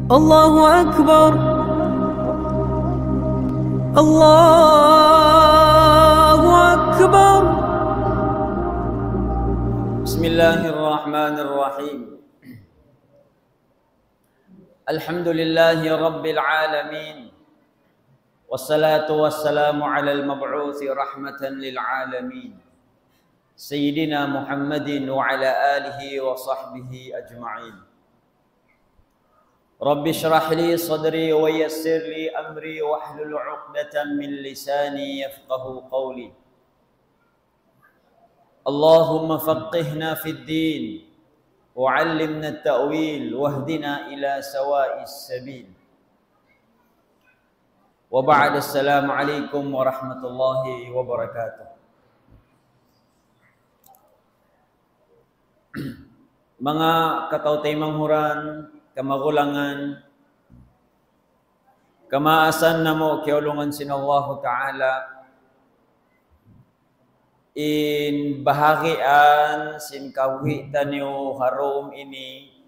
الله أكبر الله أكبر. بسم الله الرحمن الرحيم. الحمد لله رب العالمين، والصلاة والسلام على المبعوث رحمة للعالمين سيدنا محمد وعلى آله وصحبه أجمعين. رب اشرح لي صدري ويسر لي أمري واحلل عقدة من لساني يفقه قولي. اللهم فقهنا في الدين وعلمنا التأويل واهدنا إلى سواء السبيل. وبعد، السلام عليكم ورحمة الله وبركاته. Mga katautay manghuran, kamagulangan, kamaasan namo kiulungan sin Allah Ta'ala in bahagian sin kawitan niyo harom ini,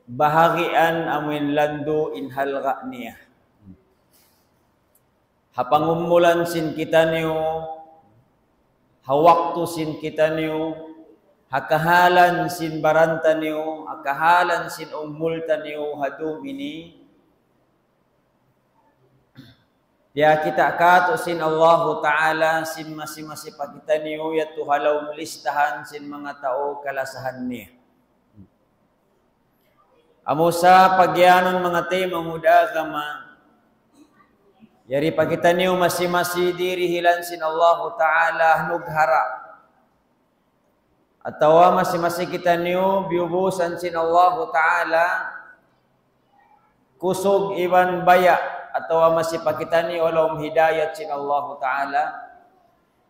bahagian amin lando in halga niya. Hapangumulan sin kita niyo, hawakto sin kita niyo, hakahalan sin baranta niyo, hakahalan sin umulta niyo hadum ini. Ya kita kato sin Allah Ta'ala sin masi-masi pakita niyo yato halaw listahan sin mga tao kalasahan niya. Amo sa pagyanon mga tayo mamuda kama, yari pakita niyo masi-masi dirihilan sin Allah Ta'ala nughara. Atawa masi-masi kita niyo biubusan sin Allah Ta'ala kusog iban baya, atawa masipakita niyo walom hidayat sin Allah Ta'ala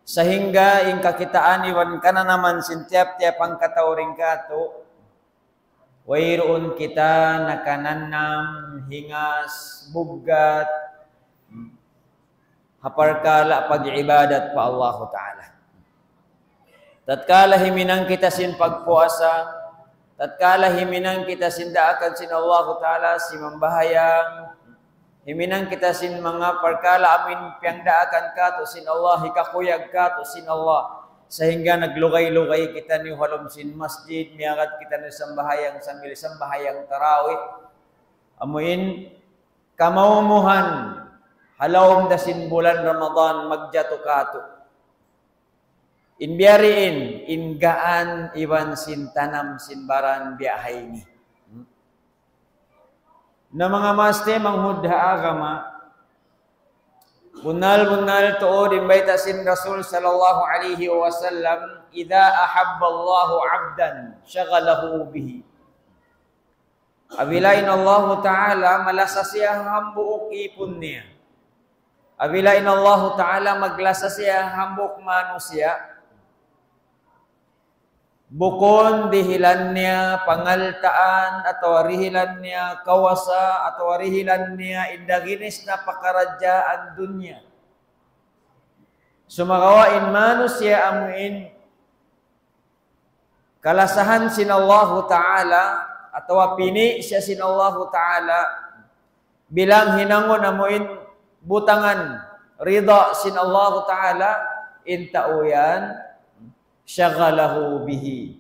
sehingga ingka kitaan iwan kana naman sin tiap-tiap ang katauring kato wairoon kita nakananam hingas bugat haparkala pag-ibadat pa Allah Ta'ala. Tatkala himinang kita sin pagpuasa, tatkala himinang kita sin daakan sin Allah Ta'ala si mambahayang, himinang kita sin mga parkala amin piyang daakan ka to sin Allah, hikakuyag ka to sin Allah, sehingga naglugay-lugay kita ni halom sin masjid, miyagat kita ni sambahayang sambil sambahayang tarawih, amuin kamaumuhan halawom da sin bulan Ramadan magjato ka to. Inbiariin, ingaan iwan sin tanam sin baran biyahay ni. Na mga maste manghudha agama, bunal-bunal tuod imbayta sin Rasul sallallahu alaihi wasallam, idha ahabba Allahu abdan syagalahu bihi. Abilain Allah Ta'ala malasa siya hambuk ipon niya. Abilain Allah Ta'ala maglasa siya hambuk manusia. Bukon dihilan niya pangaltaan atau rihilan niya kawasa atau rihilan niya indaginis na pakarajaan dunya. Sumagawain manusia amuin kalasahan sin Allah Ta'ala atau pini siya sin Allah Ta'ala bilang hinangon amuin butangan ridha sin Allah Ta'ala intauyan syagalahu bihi.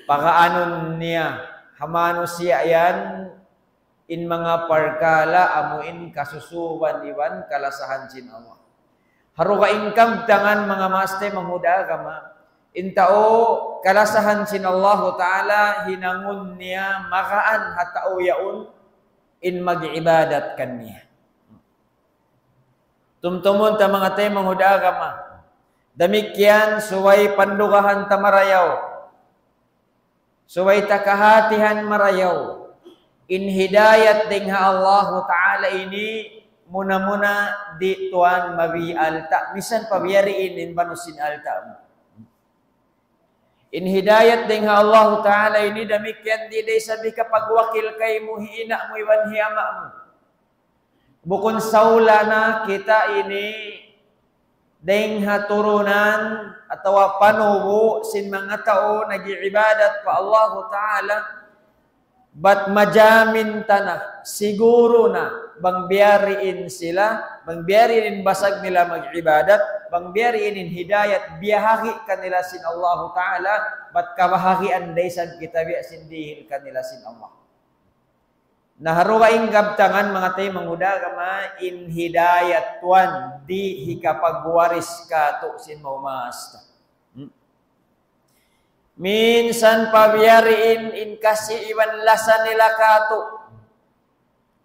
Pakaanon niya hamano siya yan in mga parkala amuin kasusuban iwan kalasahan sin Allah. Haruka ingkam tangan mga maste manghuda kama intao kalasahan sin Allah Ta'ala hinangon niya makaan hatao yaun in mag-ibadat kan niya. Tumtumon ta mga tayo manghuda kama demikian suway pandugahan tamarayaw, suway takahatihan marayaw, in hidayat dingha Allah Ta'ala ini muna-muna di tuan mabi alta, misan pabiyariin in banusin alta. In hidayat dingha Allah Ta'ala ini demikian di day sabi kapag wakil kay mo hiina mo iwan hiyama mo. Bukon saula na kita ini ding haturunan atau panubo sin mga tao nag-iibadat pa Allah Ta'ala bat majamin tanah siguro na bang biariin sila, bang biariin basag nila mag-ibadat, bang biariin hidayat biyahagi kanila sin Allah Ta'ala, bat kabahagian daysan kita biya sindihil kanila sin Allah. Naharugaing gabtangan mga tayo manghuda kama in hidayat tuan di hikapagwaris ka to sin maumasta. Minsan pabiyariin in kasi iwan lasa nila kato.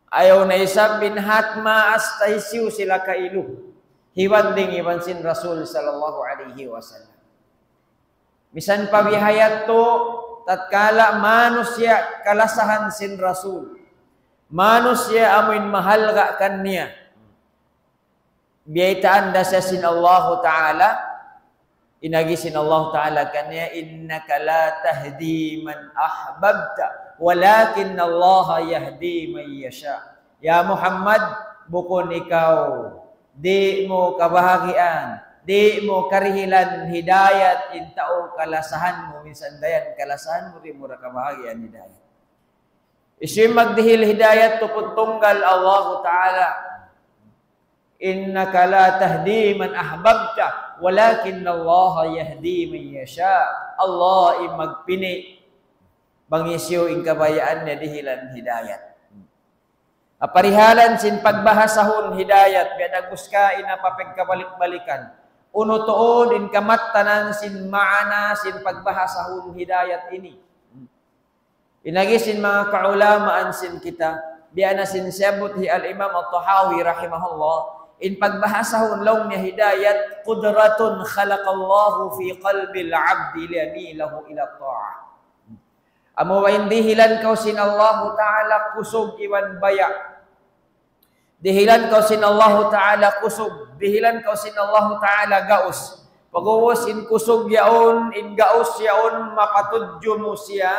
Ayaw na isang binhat maas tahisiw sila kailu. Hiwan ding iwan sin Rasul sallallahu alaihi wasallam. Misan pabihayat to tatkala manusya kalasahan sin Rasul. Manusya amin mahal ka kanya. Biyaitaan dasa sin Allah Ta'ala. Inagisin Allah Ta'ala kanya, innaka la tahdi man ahbabta, walakin Allah yahdi man yasha. Ya Muhammad, bukon ikaw, di mo kabahagian, di mo karihilan hidayat, intao kalasahan mo, minsan dayan kalasahan mo, rin mo kabahagian hidayat. Isim magdihil hidayat, tuputunggal Allah Ta'ala. Innaka la tahdi man ahbabta walakin Allah yahdi man yasha. Allah magpini bangisyo ing kabayaan niya dihilan hidayat. Aparihalan sin pagbahasahon hidayat biya nagbuska ina papagkabalik-balikan. Uno tuod in kamattanan sin maana sin pagbahasahon hidayat ini. Inagisin mga kaulamaan sin kita biya na sin sabut hi al-Imam At-Tahawi rahimahullah. In pagbahasahon law niya hidayat, qudratun khalaqallahu fi qalbil abdi liyamilahu ila ta'ah. Amo wain dihilan kau sin Allah Ta'ala kusog iwan baya. Dihilan kau sin Allah Ta'ala kusog. Dihilan kau sin Allah Ta'ala gaus. Pag-uwas in kusog yaon, in gaus yaon, mapatudyo mo siya,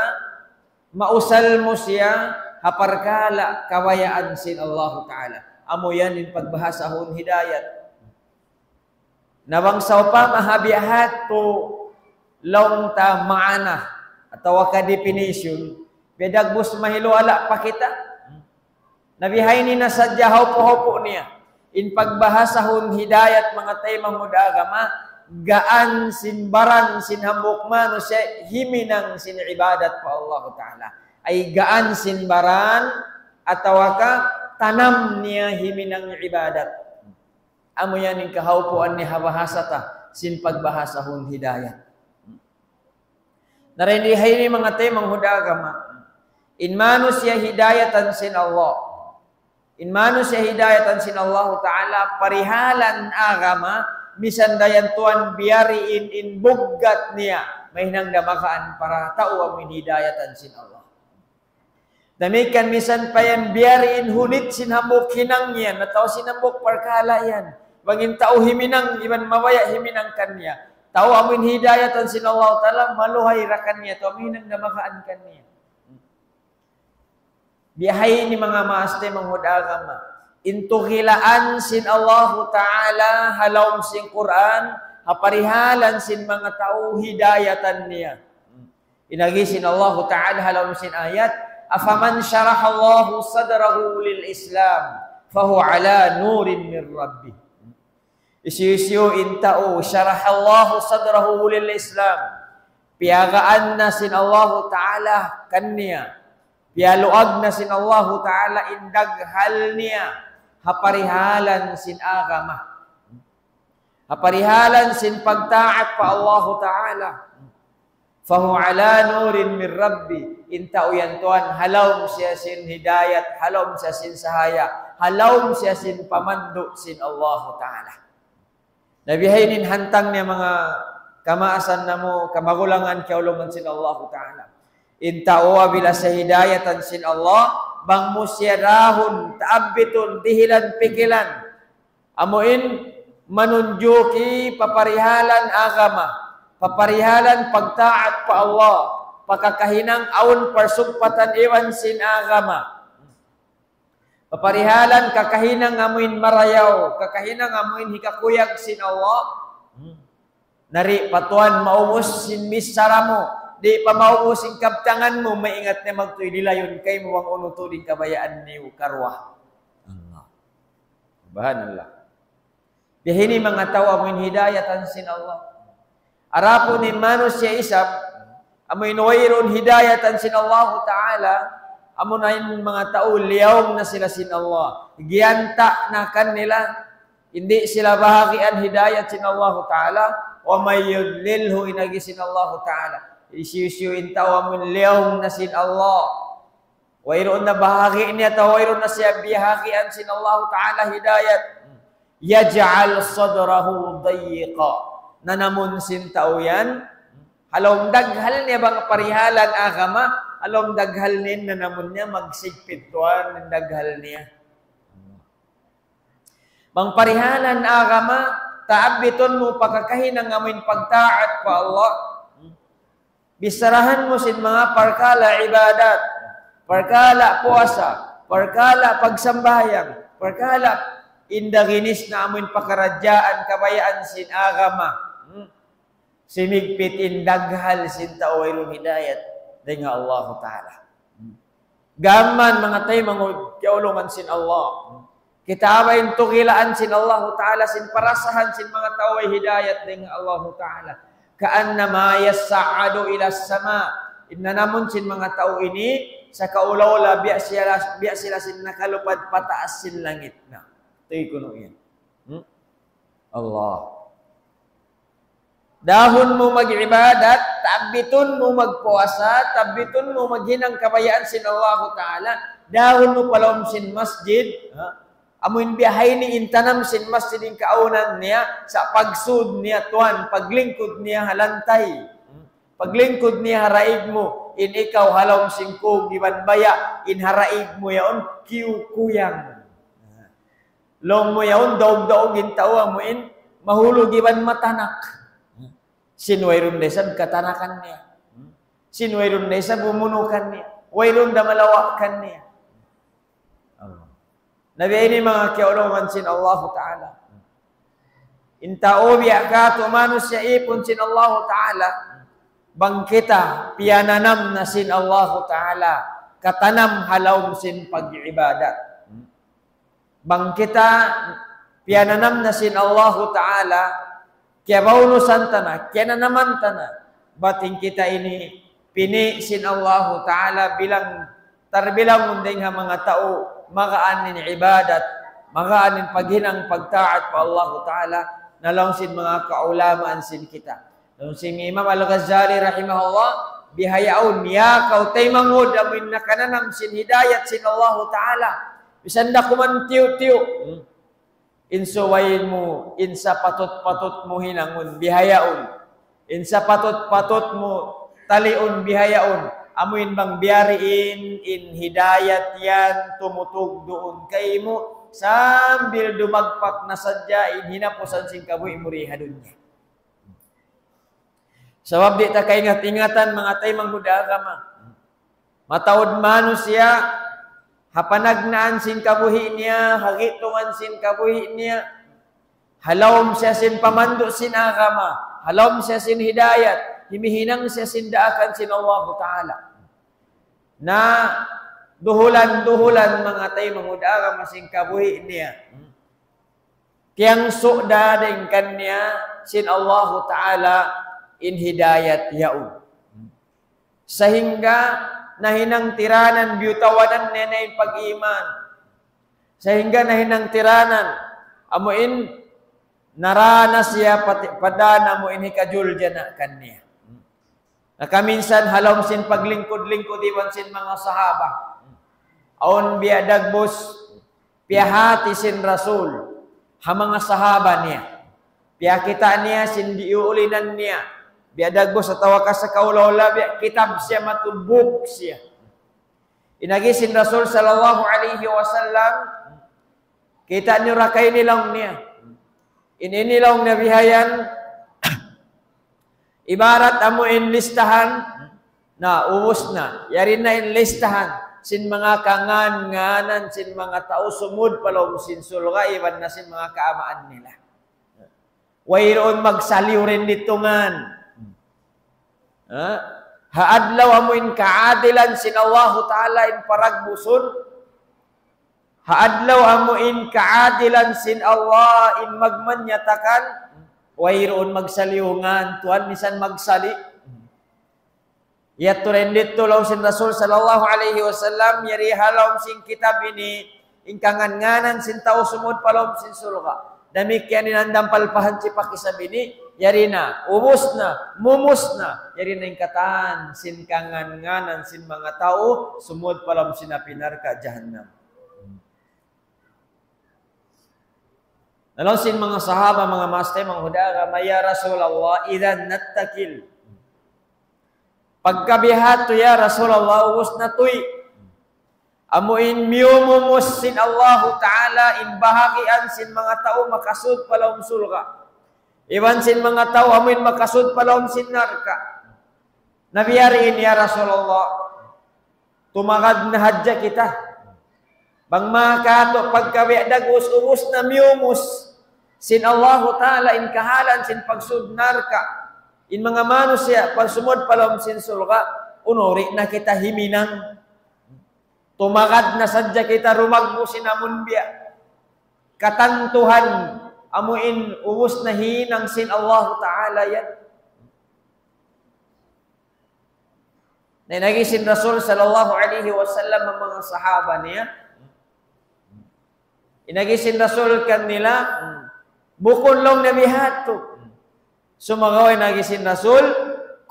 mausal mo siya, haparkala kawayaan sin Allah Ta'ala. Amo yan in pagbahasahon hidayat. Nabangsaw pa mahabiahat to long ta maana atau ka definition. Bedagbus mahiluala pa kita. Nabihay ni nasadya haupo niya. In pagbahasahon hidayat mga tayo mamudagama, gaan sinbaran sinhambok mano siya himinang sin ibadat pa Allah Ta'ala. Ay gaan sinbaran atau ka tanam niya himinang ibadat. Amo yan yung kahaupuan ni habahasata sin pagbahasahon hidayat. Narindihay ni mga tayo manghudagama. In manus ya hidayatan sin Allah. In manus ya hidayatan sin Allah Ta'ala parihalan agama bisan dayan tuan biariin in buggat niya mahinang damakaan para tao ang hidayatan sin Allah. Damikan misan pa yan biariin hunit sinhambok hinang yan nataw sinhambok parkala yan bangin tao himinang iban mawaya himinang kanya tao amin hidayatan sin Allah Ta'ala maluhay rakan niya tao amin damakaan kanya. Biyahay ni mga maaste manghudagama intuhilaan sin Allah Ta'ala halawm sin Quran haparihalan sin mga tao hidayatan niya. Inagisin Allah Ta'ala halawm sin ayat afaman syarahallahu sadrahu lil Islam fahuwa ala nurin min rabbih. Isyu intao syarahallahu sadrahu lil Islam. Piagaan na sin Allah Ta'ala kanya. Pialuag na sin Allah Ta'ala indaghal niya. Haparihalan sin agama. Haparihalan sin pagtaat pa Allah Ta'ala. Fahu ala nurin min rabbi. Intao yan tuan, halawm siya sin hidayat, halawm siya sin sahaya, halawm siya sin pamando sin Allah Ta'ala. Nabihaynin hantang niya mga kamaasan na mo, kamagulangan, kaulungan sin Allah Ta'ala. Intao bila sa hidayatan sin Allah, bang mo siya rahon, taabitun, dihilan, pikilan. Amuin, manunjuki, paparihalan agama, paparihalan pagtaat pa Allah, pakakahinang aun parsugpatan iwan sin agama. Paparihalan kakahinang amuin marayaw, kakahinang amuin hikakuyag sin Allah. Nari patuan maumos sin misara mo, di pamao mo sing kaptangan mo maingat na magtuy dilayon kay mo ang unuto din kabayaan ni karwa. Allah. Bahan Allah. Bihini mga tawa mo hidayatan sin Allah. Arapo ni manusia isab amoy nuwayron hidayatan sin Allah Ta'ala. Amo na yung mga tao liyawm na sila sin Allah. Giyanta na kanila. Hindi sila bahagian hidayat sin Allah Ta'ala. Wa may yudlilhu inagi sin Allah Ta'ala. Isiyuin tawa mo liyawm na sin Allah. Wayroon na bahagi niya tawa wayroon na siya bihagian sin Allah Ta'ala hidayat. Yaj'al sadrahu dayiqa. Nanamun sin tao yan. Halong daghal niya bang parihalan agama. Halong daghal nin nanamun niya magsigpituan ng daghal niya. Bang parihalan agama. Taabiton mo pagkakahin ng amin pagtaat pa Allah. Bisarahan mo sin mga parkala ibadat, parkala puasa, parkala pagsambayang, parkala indaginis na amin pakaradyaan kabayaan sin agama. Simigpit indaghal sin tawayrong hidayat dengan Allah Ta'ala. Gaman mga tayo mga kiulungan sin Allah. Kita abayin tugilaan sin Allah Ta'ala sin parasahan sin mga taway hidayat dengan Allah Ta'ala. Kaannama yas'adu ila sama. Inna namun sin mga tao ini sa kaulaula biya sila sin nakalupad pataas sin langit na. Ito'y kuno yan. Allah. Dahon mo mag-ibadat, tabiton mo magpuasa, tabiton mo maghinang kabayaan sin Allah Ta'ala, dahon mo palom sin masjid, amuin biyahay ni intanam sin masjidin kaunan niya sa pagsud niya tuan, paglingkod niya halantay. Paglingkod niya haraig mo, in ikaw halom singkog gibanbaya, in haraig mo yaon kuyang. Long mo yaon daog-daog intawa mo in mahulog iban matanak. Sinwayron desab katanakan niya. Sinwayron desab bumunukan niya. Wayron da malawakan niya. Nabi ini mga kiulungan sin Allah Ta'ala. Intao biya ka to manusia ipon sin Allah Ta'ala. Bang kita piyananam na sin Allah Ta'ala. Katanam halawm sin pag-ibadat. Bang kita piyananam na sin Allah Ta'ala. Kaya baulusan tana, kaya na naman tana. Bating kita ini pini sin Allah Ta'ala bilang tarbilang munding mga tao makaanin ibadat, makaanin paghinang pagtaat pa Allah Ta'ala nalang sin mga kaulamaan sin kita. Nung sin Imam Al-Ghazali rahimahullah bihayaun ya kau tay mangud amin nakananam sin hidayat sin Allah Ta'ala. Bisan da kuman tiyo-tiyo. Insuwayin mo, insa patot-patot mo hinangon, bihayaon. Insa patot-patot mo, talion, bihayaon. Amuin bang biyariin, in hidayat yan, tumutog doon kay mo, sambil dumagpak na sadya, in hinapusan sing kabuhi muriha doon niya. Sabab di ta kaingat-ingatan mga tay manggudagama. Matawad manusia, hapanagnaan sin kabuhi niya, hagitungan sin kabuhi niya, halawm siya sin pamando sin agama, halawm siya sin hidayat, himihinang siya sin daakan sin Allah Ta'ala. Na duhulan-duhulan mga tayo mangudagama sin kabuhi niya. Kiyang su'da din kanya sin Allah Ta'ala in hidayat yaud. Sehingga nahinang tiranan biyutawanan nenay pag-iman. Sehingga nahinang tiranan amuin naranas siya padana mo in hikajul jana kanya. Nakaminsan halom sin paglingkod-lingkod iwan sin mga sahaba. Aon biya dagbos piyahati sin Rasul ha mga sahaba niya. Piyakita niya sin diuulinan niya. Biadag bos atawa ka sa kaulaula kitab siya matubuk siya. Inagisin Rasul sallallahu alaihi wasallam kita niyo rakay nilang niya. Ininilaw na bihayan ibarat amo in listahan na ubos na. Yari na in listahan sin mga kangan-nganan sin mga tao sumud palong sin sulga iban na sin mga kaamaan nila. Wayroon magsaliw rin ditungan. haadlaw amuin kaadilan sin Allah Ta'ala in paragbuson, haadlaw amuin kaadilan sin Allah in magmanyatakan, wayroon magsaliungan, tuan misan magsali. Ya turendit tulaw sin Rasul sallallahu alaihi wasallam yari halawm sin kitab ini ingkangan nganan sin tao sumud palawm sin sulga. Demikian inandam palpahan si pakisab ini yari na ubus na mumus na yari na ingkatan sin kangan nganan sin mga tao sumud palawm sin pinarka jahannam. Lalu sin mga sahaba mga master mga hudaga maya Rasulullah idan nattakil pagkabihat to ya Rasulullah ubus na tuy amuin miumumus sin Allah Ta'ala in bahagian sin mga tao makasud palawm sulga iwan sin mga tao amuin makasud palawm sin narka nabiyariin ya Rasulullah tumagad na hadja kita bang makato pagkabiadag ubus na miumus sin Allah Ta'ala in kahalan sin pagsud narka in mga manusia pagsumod palawm sin sulga unori na kita himinang tumagad na sadya kita rumagmo sinamun biya katantuhan amuin ubus na hinang sin Allah Ta'ala yan na nagisin Rasul sallallahu alaihi wasallam ang mga sahaba niya inagisin Rasul kanila bukon long nabihato sumagaway nagisin Rasul,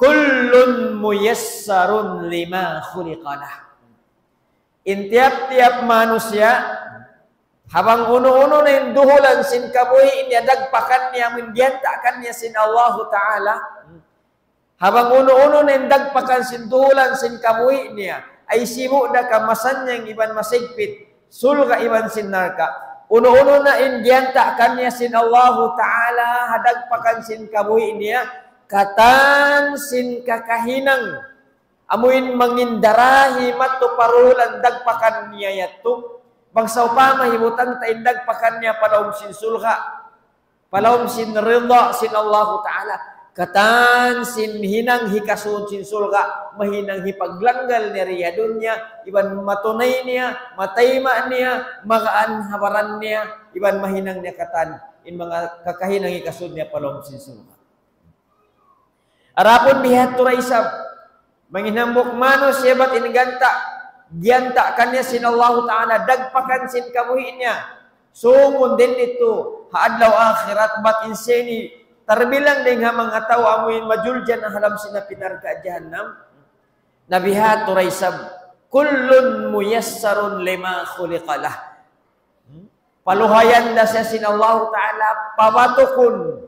kullun muyassarun lima khuliqalah. Intiap-tiap manusia, habang uno-uno na yung duhulan sin kabuhi, niya dagpakan niya, mindiyantakan niya sin Allah Ta'ala. Habang uno-uno na yung dagpakan sin duhulan sin kabuhi niya, ay simu na kamasan niyang iban masigpit, sulga iban sin narka. Uno-uno na indiyanta kanya sin Allah Ta'ala hadagpakan sin kabuhi niya katan sin kakahinang amuin mangindarahi matu parulan dagpakan niya yato bangsa upama himutan ta indagpakan niya palawm sin sulha palawm sin ridha sin Allah Ta'ala katan sin hinang hikasud sin sulga mahinang hipaglanggal ni riyadun niya iban matunay niya matayma niya magaan habaran niya iban mahinang niya katan in mga kakahinang hikasud niya palawm sin sulga arapon bihat turaisab manginambok manos yabat inganta giyanta kanya sin Allah Ta'ala dagpakan sin kabuhi niya sumun din ito haadlaw akhirat bat inseni terbilang dengan mga tao amuin majuljan ang halam sina pinarka jahannam nabihat turaisab kullun muyassarun lima khuliqalah paluhayan na siya sin Allah Ta'ala pabatukun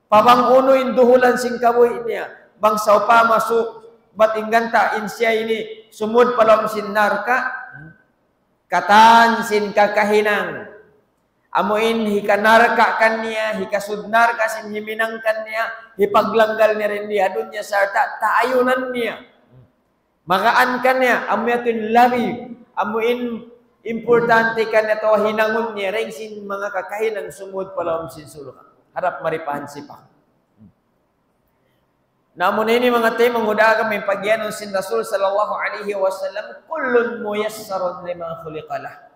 pabanguno induhulan sin kabuhi niya bangsa upama batingganta insya ini sumud palawm sin narka katan sin kakahinang amuin hikanarka kanya, hikasudnar kasin himinangkan niya, hipaglanggal niya rin niya, doon niya sarta, taayunan niya. Makaan kanya, amuyatin labi, amuin importante kanya to hinangon niya, rin sin mga kakahinang sumud palawm sin sulka. Harap maripahan sipa. Namun ini mga tayo, manghuda kami pagyanon sin Rasul sallallahu alaihi wasallam, kullun muyassarun lima khuliqalah.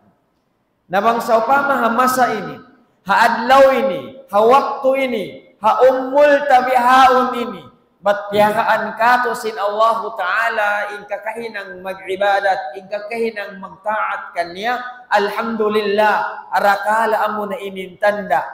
Nabang sa upama masa ini, haadlaw ini, hawaktu ini, haummul tabihaun ini, ba't piyakaan ka to sin Allah Ta'ala in kakahinang mag-ibadat, in kakahinang magtaat kanya, alhamdulillah, arakala amo na inintanda.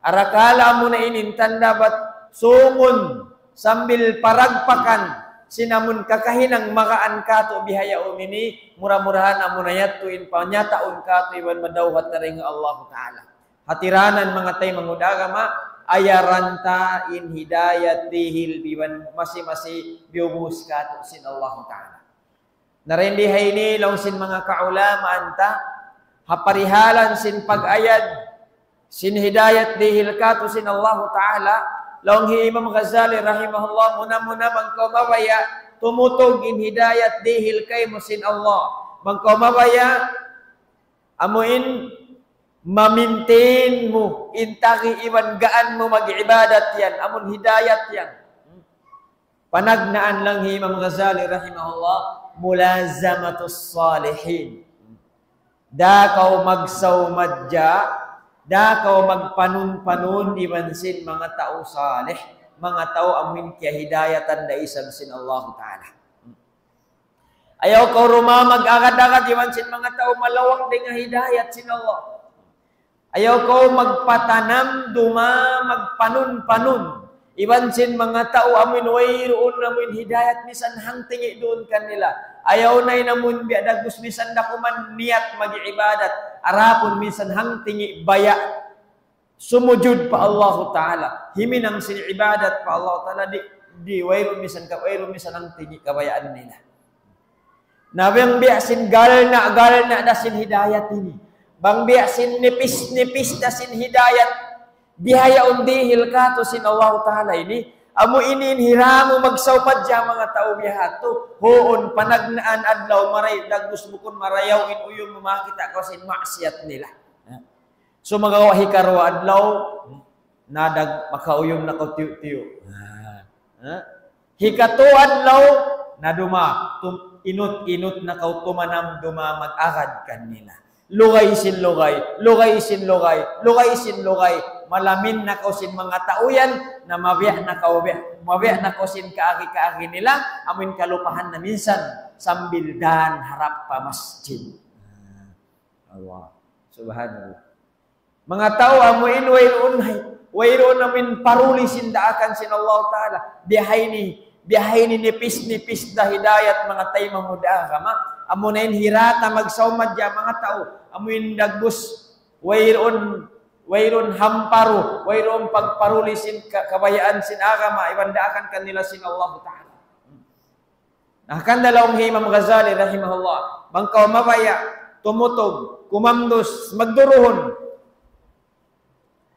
Arakala amo na inintanda, ba't sumun, sambil paragpakan, sinamun kakahinang makaan kato bihaya umini murah-murahan amunayat tuin panyataun kato iban madawhat na rin Allah Ta'ala hatiranan mga tay mangudagama ayaranta in hidayat dihil biban masih-masih biubus kato sin Allah Ta'ala narindihay ni law sin mga kaulama anta haparihalan sin pag-ayad sin hidayat dihil kato sin Allah Ta'ala Long Imam Ghazali rahimahullah muna-muna bangkau mabaya tumutog in hidayat dihil kay musin Allah. Bangkau mabaya amuin mamintain mo intagi iwan gaan mo mag-ibadat yan amun hidayat yan. Panagnaan lang Imam Ghazali rahimahullah, mulazamatus salihin. Da kau magsawmadja, da kau magpanun-panun ibansin mga tao salih, mga tao amin kaya hidayatan da isang sin Allah Ta'ala. Ayaw kau rumah mag-agad-agad ibansin mga tao malawak din nga hidayat sin Allah. Ayaw kau magpatanam, duma, magpanun-panun. Ibansin mga tao amin wayroon namin hidayat misan hang tingi doon kanila. Ayaw na namun biya dagus misan dakuman niat mag-ibadat. Arapon misan hang tingi baya. Sumujud pa Allah Ta'ala. Himinang sin ibadat pa Allah Ta'ala. Di wayroon misan hang tingi kabayaan nila. Nabang biya sin galna da sin hidayat ini. Bang biya sin nipis da sin hidayat. Bihaya undihil ka to sin Allah Ta'ala ini. Amo inin hiramu magsawmadya mga tao bihato. Hoon panagnaan adlaw maray dagus bukon marayaw in uyong makita ko sin maksiat nila. So magawahi karo adlaw nadag makauyom na ko tiyo-tiyo. Hikato adlaw naduma inut-inut na kau tumanam duma mag-agad kanila. Lugay sin lugay, lugay sin lugay, lugay sin lugay. Malamin na ko sin mga tauyan na mabiyak na ko sin kaagi-kaagi nila. Amin kalupahan na minsan sambildan harap pa masjid. Allah subhanallah. Mga tao amuin wayroon namin paruli sin daakan sin Allah Ta'ala. Biyahay ni nipis-nipis da hidayat mga tayo mamuda kama. Amunain hirata magsawmadya mga tao. Amuin dagbus wayron hamparu, wayron pagparuli sin kabayaan sin agama, ibandaakan kanila sin Allah Ta'ala. Nakan dalawang Imam Ghazali rahimahullah, bangkaw mabaya, tumutog, kumamdos, magduruhon.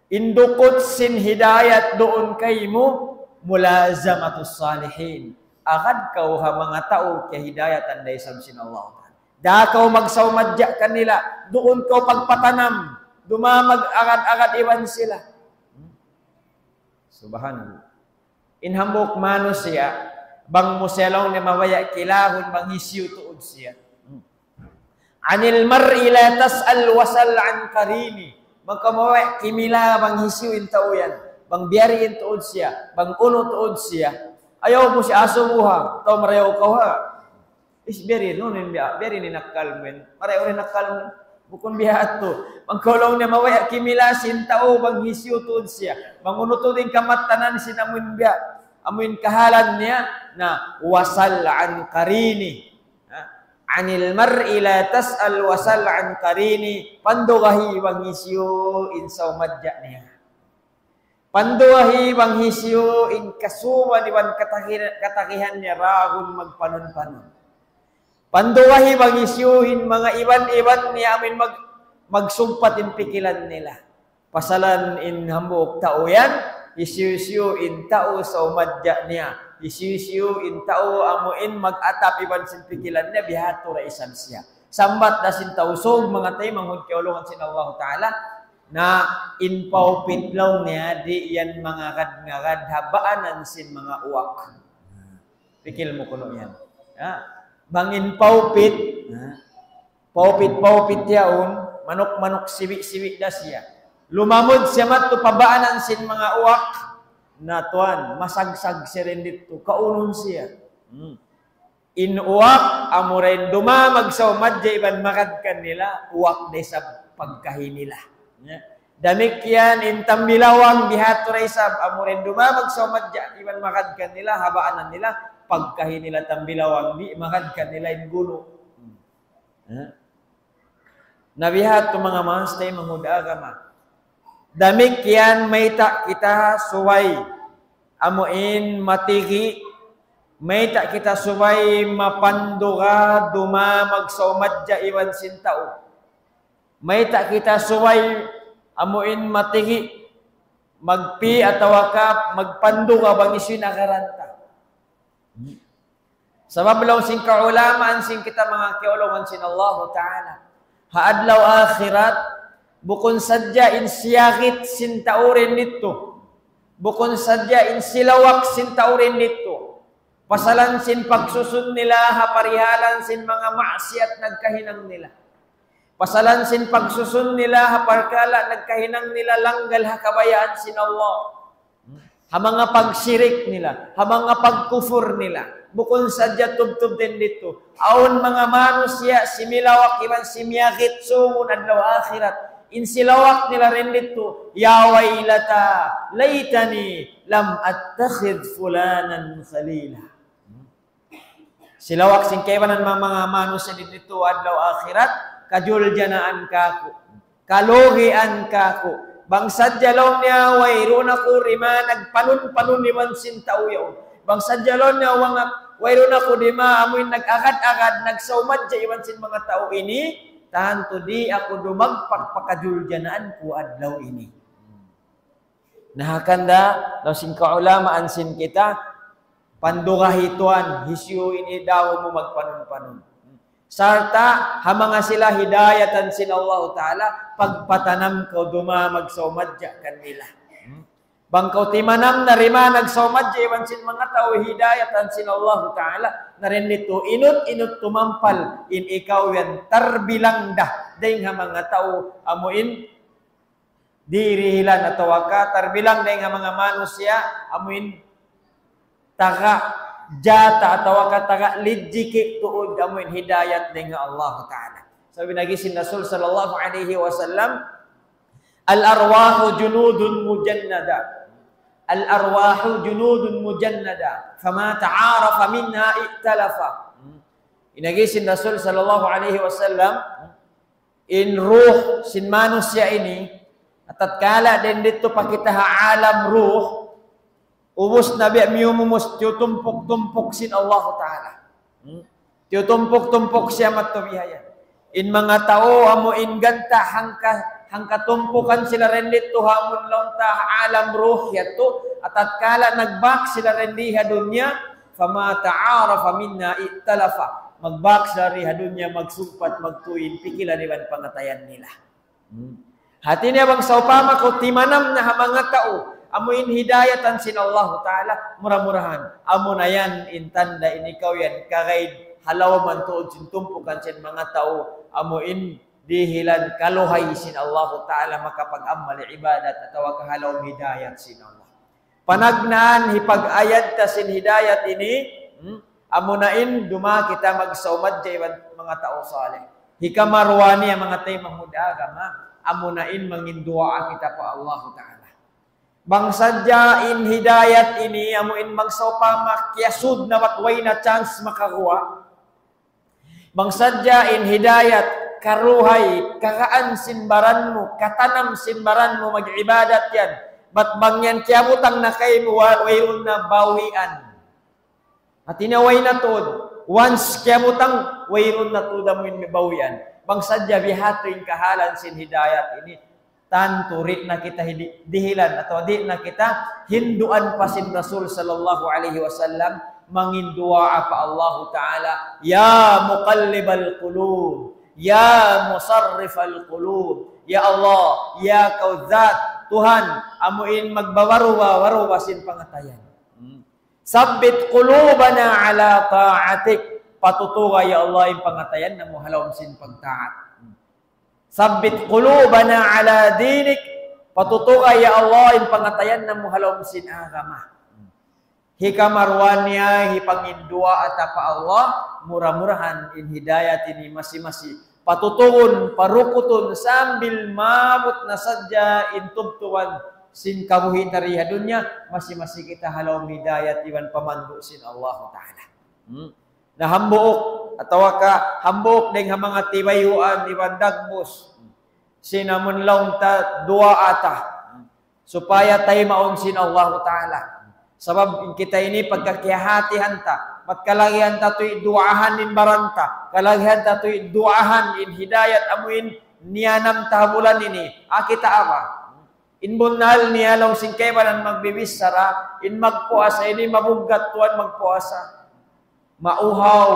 Indukot sin hidayat doon kay mo, mulazamatus salihin. Agad kau ha mga tao kaya hidayatan da isang sin Allah Ta'ala. Da kau magsawmadya kanila, doon kau pagpatanam, dumamag agad-agad iwan sila. Subhanallah. Inhambok mano siya, bang muselong ni mawaya kilahon bang hisyu tuod siya. Anil mar'i la tas'al wasal an karini. Magkamawaya kimila bang hisyu intao yan. Bang biyari tuod siya, bang uno tuod siya. Ayaw mo si aso buha, tao marayaw ka ha. Biyari ni nakalmen. Marayaw ni nakalmen. Bukon bihat to. Pagkulong niya mawaya kimilasin tao bang hisyo tuod siya. Mangunutod din kamatanan sinamun biya. Amuin kahalan niya na wasal an karini. Anil mar'i la tas'al wasal an karini. Pandugahi bang hisyo insaw madya niya. Pandugahi bang hisyo in kasuwa diwan katakihan niya rahon magpanon-panon. Panduwahi bang isyuhin mga iban-iban niya amin magsumpat in pikilan nila. Pasalan in hambok tao yan, isyu in tao sa umadya niya. Isyu in tao amuin mag-atap iban sin pikilan niya, bihato ra isan siya. Sambat na sin tausog mga tayo, manghud kiulungan sin Allah Ta'ala, na inpaw pitlaw niya, di yan mga ngagad habaanan sin mga uwak. Pikil mo kuno yan. Bangin paupit, paupit yaon, manok-manok siwi-siwi da siya. Lumamod siya matto pabaanan sin mga uwak, natuan, masagsag siya rin dito, kaunon siya. Inuwak, amurin dumamag sa umadya, iban makadkan nila, uwak na sa pagkahi nila. Damik yan, intambilawang bihato raisab, amurin dumamag sa umadya, iban makadkan nila, habaanan nila, pagkahi nila tambilawang di makadkan nila in gulo. Nabihat to mga mastay manghuda agama. Damik yan may ta kita suway amuin matigi, may ta kita suway mapanduga dumamag sa umadya iwan sintao. May ta kita suway amuin matigi magpi atawa ka magpanduga bang isu nagaranta. Sabab law sing kaulamaan sing kita mga kiulungan sin Allah Ta'ala. Haadlaw akhirat bukon sadya in siyakit sin taurin nito. Bukon sadya in silawak sin taurin nito. Pasalan sin pagsusun nila, haparihalan sin mga maksiat nagkahinang nila. Pasalan sin pagsusun nila, haparkala nagkahinang nila langgal hakabayaan sin Allah. Ha mga pagsirik nila, ha mga pagkufur nila. Bukon sadya tubtub din dito. Aon mga manusia, similawak iman simyakit sungun adlaw akhirat. Insilawak nila rin dito, ya wailata, laytani, lam attakhid fulanan khalila. Silawak singkewanan mga manusia dito adlaw akhirat, kajul janaan kako, kaluhian kako. Bangsad jalon niya wayron ako rima nagpanun-panun niman sintauyaw. Bangsad jalon niya wayron ako rima amoy nag-agad-agad nagsawmad ja iwan sin mga tao ini tanto di ako dumagpak pakajul janaan ko adlaw ini. Nahakanda law sin kaulamaan sin kita pandugahituan hisyu ini daw mo magpanun-panun. Sarta hamanga sila hidayatan sin Allah Ta'ala pagpatanam ko duma magsaumadya kanila. Bangkaw timanam narima nagsaumadya iwan sin mga tao hidayatan sin Allah Ta'ala narin nito inut tumampal in ikaw yan tarbilang dah dahing mga tao amuin dirihilan atau waka tarbilang dahing mga manusia amuin taga jata atau kataga lijiki tuud amuin hidayat dengan Allah Ta'ala. Sabi lagi sin Rasul sallallahu alaihi wasallam, al-arwahu junudun mujannada. Al-arwahu junudun mujannada. Fama ta'arafa minha iktalafa. Inagi sin Rasul sallallahu alaihi wasallam, in ruh sin manusia ini, tatkala din dito pa kita alam ruh, ubos na biya miyumumus, tiyutumpok-tumpok sin Allah Ta'ala. Tiyutumpok-tumpok siya matubihayan. In mga tao, amo in ganta, hangkatumpukan sila rin dito, hamon lang ta, alam ruh yato, at atkala nagbak sila rin diha dunya, fama ta'arafa minna iktalafa. Magbak sila rin dunya, magsumpat, magtuin, pikilan iban pangatayan nila. Hati niya bang sa upama ko, timanam na mga tao, amuin hidayatan sin Allah Ta'ala murah-murahan. Amo na yan, intanda inikaw yan, kagaid halaw man tuod sin tumpukan sin mga tao, amuin dihilan kaluhay sin Allah Ta'ala makapag-amal ibadat at kahalaw hidayat sin Allah. Panagnaan hipag-ayad ta sin hidayat ini, amo na in duma kita magsaumad jaywan mga tao saleh. Hikamarwani ang mga tayo mahudagama, amo na in mangindua kita pa Allah Ta'ala. Bangsadya in hidayat ini amuin magsopa makyasud na watway na chance makakuha. Bangsadya in hidayat karuhay kakaan simbaran mo, katanam simbaran mo mag-ibadat yan. Bat bangyan kiamutang na kayo wayun na bawian. At inaway na tod, once kiamutang wayun na tod amuin may bawian. Bangsadya bihatoin kahalan sin hidayat ini. Tanto rin na kita dihilan atau di na kita hinduan pa sin Rasul sallallahu alaihi wasallam mangindua pa Allah Ta'ala ya muqallibal qulub ya musarrifal qulub ya Allah ya kauzat Tuhan amuin magbawaruwa sin pangatayan sabbit qulubana ala ta'atik patutuwa ya Allah in pangatayan na muhalawm sin pagtaat. Sabbit qulubana ala dinik, patutuka ya Allah in pangatayan na muhalom sin agama. Hikamarwan niya hipangindua at pa Allah murah-murahan in hidayat ini masih-masih patutuon parukutun sambil mamut na sadya in tubtuan sin kabuhin tariha dunya masih-masih kita halom hidayat iwan pamandu sin Allah Ta'ala. Na hambuok atau ka hambok deng mga tibayuan di bandagbos sinamun laung ta dua ata supaya tayo maun sin Allah Ta'ala sabab kita ini pagkakihatihan ta matkalagihan ta tuy duahan in baranta kalagihan ta tuy duahan in hidayat amuin niyanam tahabulan ini kita apa in bunal niyalong singkebanan magbibisara in magpuasa ini mabugat tuan magpuasa mauhaw,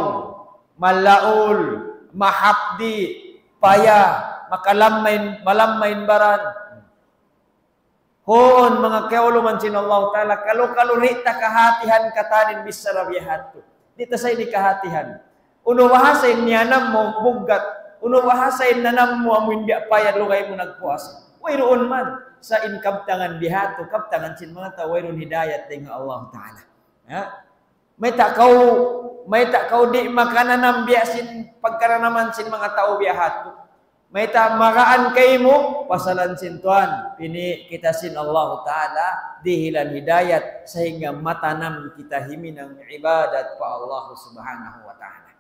malaul, mahapdi, paya, malammain baran. Hon mga kauluman sin Allah Ta'ala, kalau rita kahatihan katanin bisara biyahatu. Dito sa ini kahatihan. Uno bahasa niyanam mo bugat. Uno bahasa nanam mo amuin biya payad lugay mo nagpuasa. Wayroon man sa inkabtangan bihatu, kabtangan sin mga tao, wayroon hidayat dengan Allah Ta'ala. Ya? May tak kau di makananam biya sin pagkaranaman sin mga tao bihatu. May ta makaan kay mo pasalan sin Tuhan. Ini kita sin Allah Ta'ala dihilan hidayat sehingga matanam kita himinang ibadat pa Allah Subhanahu wa Ta'ala.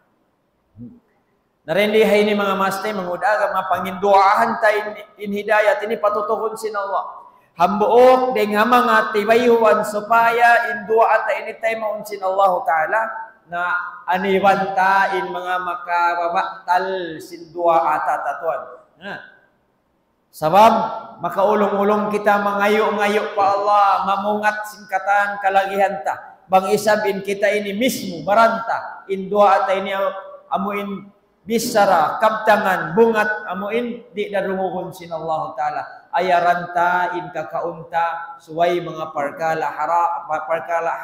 Narendi hay ni mga master mangudaga mapanginduahan ta in hidayat ini patutuhon sin Allah. Hambuok dengan mga tibayuan supaya indua ta ini tay maun sin Allah Ta'ala na aniwanta in mga makababaktal sin dua atatatuan. Sabab makaulong-ulong kita mangayo-ngayo pa Allah, mamungat singkatan kalagihan ta. Bang isabin kita ini mismo baranta in dua ata ini amuin bisara kabtangan bungat amuin di darumuhon sin Allah Ta'ala. Ayaranta in kakaunta suway mga parkala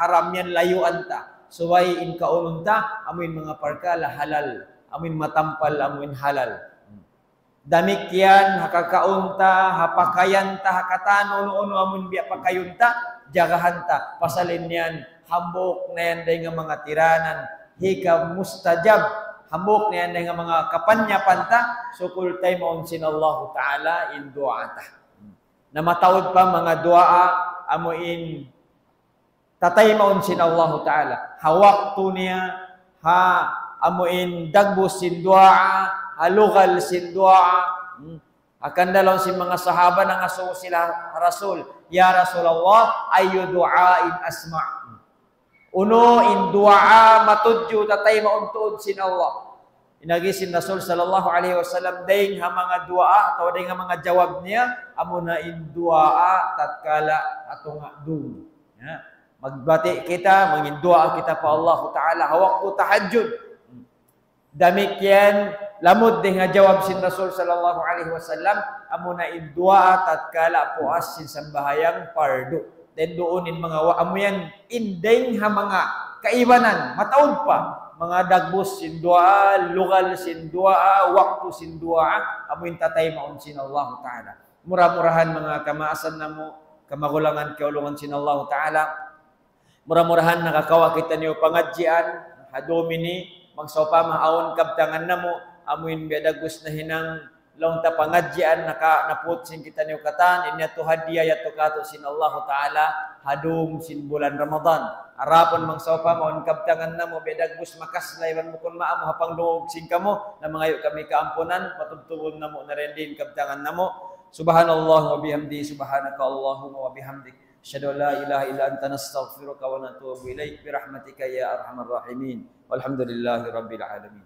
haram yan layuan ta. Suway in kaunta amuin mga parkala halal. Amuin matampal amuin halal. Damikian hakakaunta hapakayanta hakatano no amuin biya pakayunta jagahanta pasalin yan hambok na yan day nga mga tiranan hika mustajab hambok na yan day nga mga kapanyapanta sukul tay maun sin Allah Ta'ala in du'ata na matawid pa mga du'a amuin tatay maun sin Allah Ta'ala hawak tu niya ha amuin dagbus sin du'a halugal sin du'a akan dalam si mga sahaba nang aso sila Rasul ya Rasulullah ayu du'ain asma' uno in du'a matudju tatay mauntud sin Allah inagisin Rasul sallallahu alaihi wasallam daing ha mga du'a atau daing ha mga jawab niya amuna in du'a tatkala atong du ya magbati kita mangin du'a kita pa Allah Ta'ala hawak tahajjud damikian lamod din nga jawab sin Rasul sallallahu alaihi wasallam amuna in du'a tatkala puas sin sambahayang pardo den doonin mga amuyan indeng ha mga kaibanan mataud pa mga dagbos sin du'a lugal sin du'a waktu sin du'a amuin tatay maun sin Allah Ta'ala murah-murahan mga kamaasan namo kamagulangan kaulungan sin Allah Ta'ala murah-murahan nakakawa kita niyo pangadjian hadomini magsopa maawon kabtangan namo amuin biadagus na hinang long ta pangadjian naput sin kita niyo katan inya to hadiah ya to kato sin Allah Ta'ala hadum sin bulan Ramadan arapon magsopa maawon kabtangan namo biadagus makas laywan mo kun maamo hapang dungog sin kamo na mangayo kami kaampunan patubtuon namo na rin din kabtangan namo subhanallah wa bihamdi subhanaka Allahumma wa bihamdik asyhadu an la ilaha illa anta nastaghfiruka wa natubu ilaik bi rahmatika ya arhamar rahimin walhamdulillahi rabbil alamin.